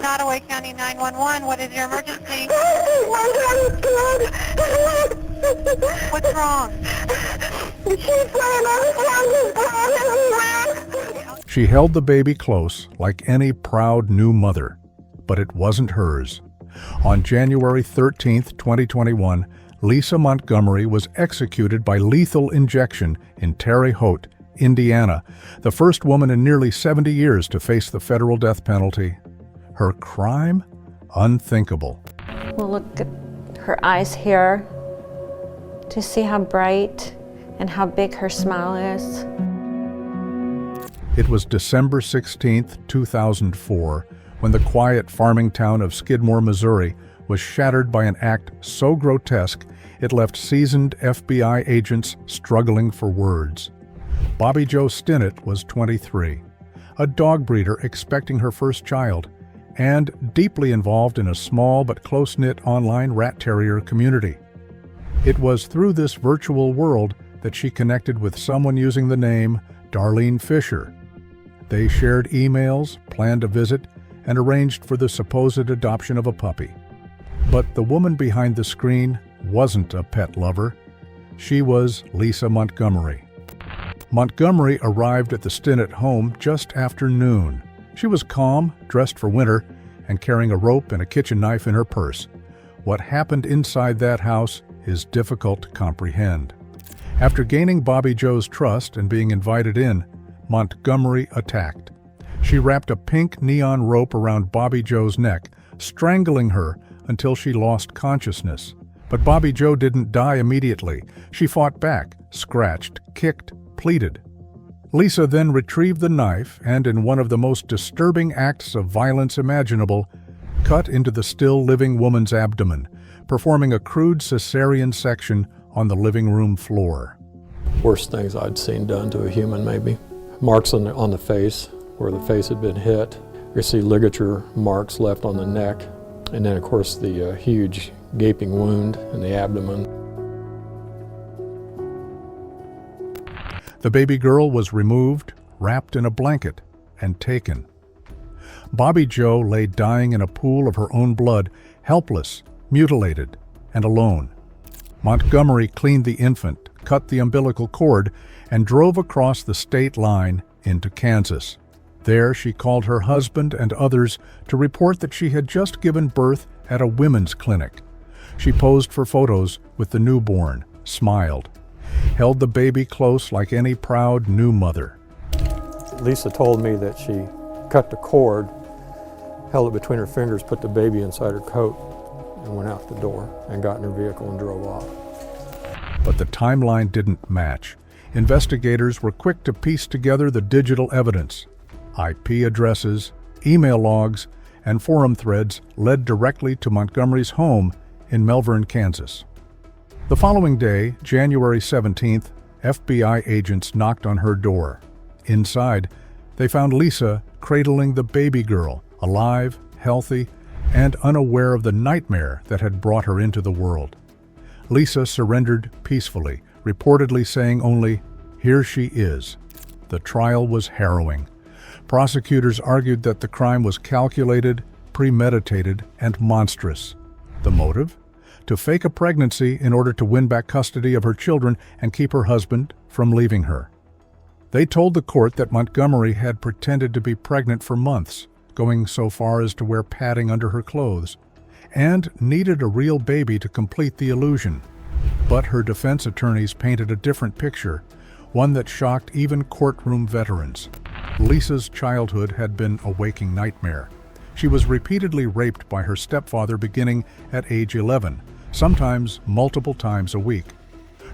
Nottoway County 911. What is your emergency? My daughter's dead. What's wrong? She's saying everything is blood. She held the baby close like any proud new mother, but it wasn't hers. On January 13, 2021, Lisa Montgomery was executed by lethal injection in Terre Haute, Indiana, the first woman in nearly 70 years to face the federal death penalty. Her crime? Unthinkable. We'll look at her eyes here to see how bright and how big her smile is. It was December 16, 2004, when the quiet farming town of Skidmore, Missouri, was shattered by an act so grotesque it left seasoned FBI agents struggling for words. Bobby Jo Stinnett was 23, a dog breeder expecting her first child, and deeply involved in a small but close-knit online rat terrier community. It was through this virtual world that she connected with someone using the name Darlene Fisher. They shared emails, planned a visit, and arranged for the supposed adoption of a puppy. But the woman behind the screen wasn't a pet lover. She was Lisa Montgomery. Montgomery arrived at the Stinnett home just after noon. She was calm, dressed for winter, and carrying a rope and a kitchen knife in her purse. What happened inside that house is difficult to comprehend. After gaining Bobby Jo's trust and being invited in, Montgomery attacked. She wrapped a pink neon rope around Bobby Jo's neck, strangling her until she lost consciousness. But Bobby Jo didn't die immediately. She fought back, scratched, kicked, pleaded. Lisa then retrieved the knife and, in one of the most disturbing acts of violence imaginable, cut into the still living woman's abdomen, performing a crude cesarean section on the living room floor. Worst things I'd seen done to a human, maybe. Marks on the face, where the face had been hit. You see ligature marks left on the neck, and then of course the huge gaping wound in the abdomen. The baby girl was removed, wrapped in a blanket, and taken. Bobby Jo lay dying in a pool of her own blood, helpless, mutilated, and alone. Montgomery cleaned the infant, cut the umbilical cord, and drove across the state line into Kansas. There she called her husband and others to report that she had just given birth at a women's clinic. She posed for photos with the newborn, smiled, held the baby close like any proud new mother. Lisa told me that she cut the cord, held it between her fingers, put the baby inside her coat, and went out the door and got in her vehicle and drove off. But the timeline didn't match. Investigators were quick to piece together the digital evidence. IP addresses, email logs, and forum threads led directly to Montgomery's home in Melbourne, Kansas. The following day, January 17th, FBI agents knocked on her door. Inside, they found Lisa cradling the baby girl, alive, healthy, and unaware of the nightmare that had brought her into the world. Lisa surrendered peacefully, reportedly saying only, "Here she is." The trial was harrowing. Prosecutors argued that the crime was calculated, premeditated, and monstrous. The motive? To fake a pregnancy in order to win back custody of her children and keep her husband from leaving her. They told the court that Montgomery had pretended to be pregnant for months, going so far as to wear padding under her clothes, and needed a real baby to complete the illusion. But her defense attorneys painted a different picture, one that shocked even courtroom veterans. Lisa's childhood had been a waking nightmare. She was repeatedly raped by her stepfather beginning at age 11, sometimes multiple times a week.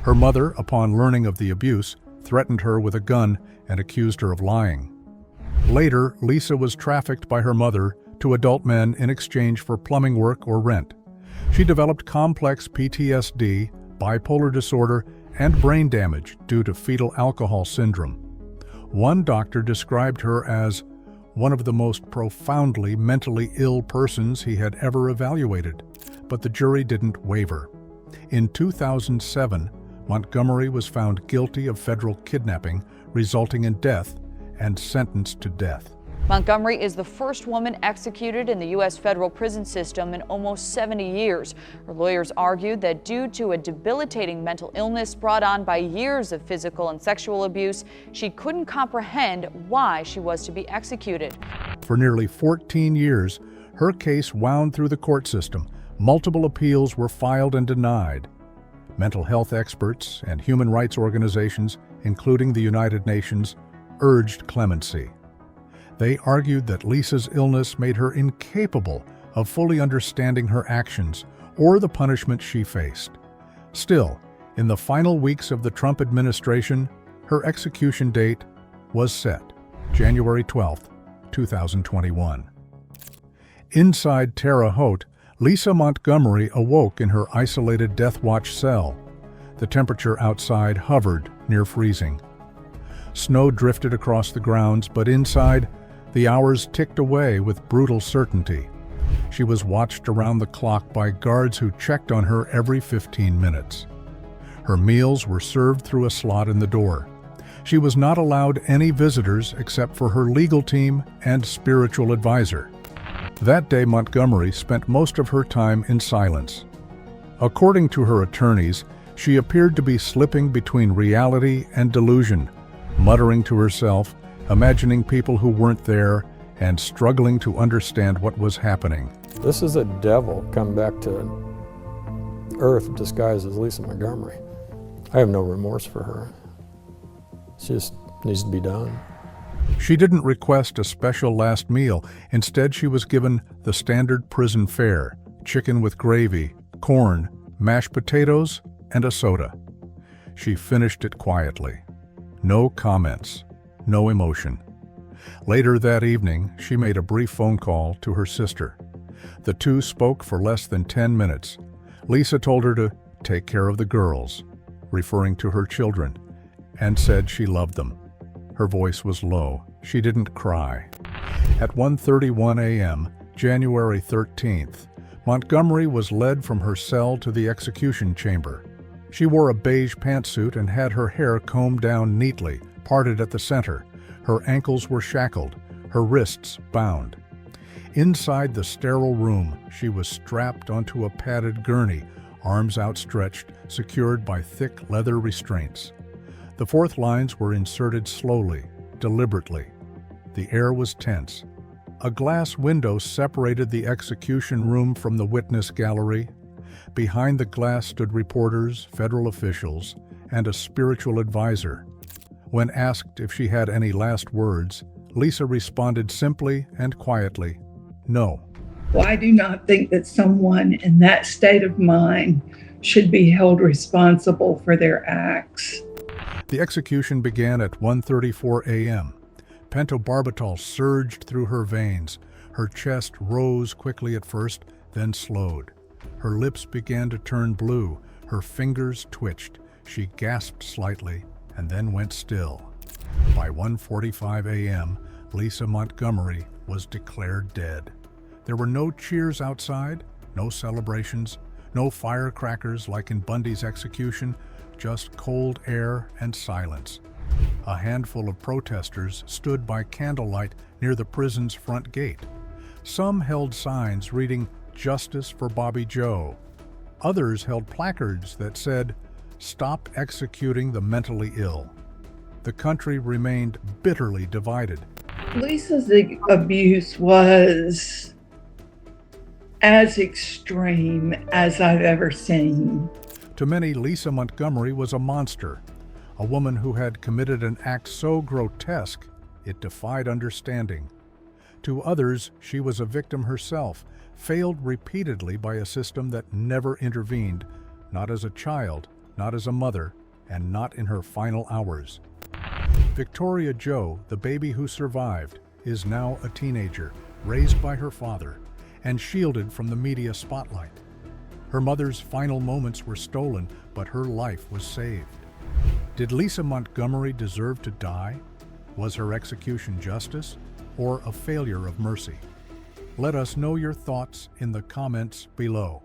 Her mother, upon learning of the abuse, threatened her with a gun and accused her of lying. Later, Lisa was trafficked by her mother to adult men in exchange for plumbing work or rent. She developed complex PTSD, bipolar disorder, and brain damage due to fetal alcohol syndrome. One doctor described her as one of the most profoundly mentally ill persons he had ever evaluated, but the jury didn't waver. In 2007, Montgomery was found guilty of federal kidnapping, resulting in death, and sentenced to death. Montgomery is the first woman executed in the U.S. federal prison system in almost 70 years. Her lawyers argued that due to a debilitating mental illness brought on by years of physical and sexual abuse, she couldn't comprehend why she was to be executed. For nearly 14 years, her case wound through the court system. Multiple appeals were filed and denied. Mental health experts and human rights organizations, including the United Nations, urged clemency. They argued that Lisa's illness made her incapable of fully understanding her actions or the punishment she faced. Still, in the final weeks of the Trump administration, her execution date was set, January 12, 2021. Inside Terre Haute, Lisa Montgomery awoke in her isolated death watch cell. The temperature outside hovered near freezing. Snow drifted across the grounds, but inside, the hours ticked away with brutal certainty. She was watched around the clock by guards who checked on her every 15 minutes. Her meals were served through a slot in the door. She was not allowed any visitors except for her legal team and spiritual advisor. That day, Montgomery spent most of her time in silence. According to her attorneys, she appeared to be slipping between reality and delusion, muttering to herself, imagining people who weren't there, and struggling to understand what was happening. This is a devil come back to earth disguised as Lisa Montgomery. I have no remorse for her. She just needs to be done. She didn't request a special last meal. Instead, she was given the standard prison fare: chicken with gravy, corn, mashed potatoes, and a soda. She finished it quietly. No comments. No emotion. Later that evening, she made a brief phone call to her sister. The two spoke for less than 10 minutes. Lisa told her to take care of the girls, referring to her children, and said she loved them. Her voice was low. She didn't cry. At 1:31 a.m., January 13th, Montgomery was led from her cell to the execution chamber. She wore a beige pantsuit and had her hair combed down neatly, parted at the center. Her ankles were shackled, her wrists bound. Inside the sterile room, she was strapped onto a padded gurney, arms outstretched, secured by thick leather restraints. The fourth lines were inserted slowly, deliberately. The air was tense. A glass window separated the execution room from the witness gallery. Behind the glass stood reporters, federal officials, and a spiritual advisor. When asked if she had any last words, Lisa responded simply and quietly, "No." Well, I do not think that someone in that state of mind should be held responsible for their acts. The execution began at 1:34 a.m. Pentobarbital surged through her veins. Her chest rose quickly at first, then slowed. Her lips began to turn blue. Her fingers twitched. She gasped slightly and then went still. By 1:45 a.m., Lisa Montgomery was declared dead. There were no cheers outside, no celebrations, no firecrackers like in Bundy's execution, just cold air and silence. A handful of protesters stood by candlelight near the prison's front gate. Some held signs reading, "Justice for Bobby Joe." Others held placards that said, "Stop executing the mentally ill." The country remained bitterly divided. Lisa's abuse was as extreme as I've ever seen. To many, Lisa Montgomery was a monster, a woman who had committed an act so grotesque it defied understanding. To others, she was a victim herself, failed repeatedly by a system that never intervened, not as a child, not as a mother, and not in her final hours. Victoria Joe, the baby who survived, is now a teenager, raised by her father, and shielded from the media spotlight. Her mother's final moments were stolen, but her life was saved. Did Lisa Montgomery deserve to die? Was her execution justice or a failure of mercy? Let us know your thoughts in the comments below.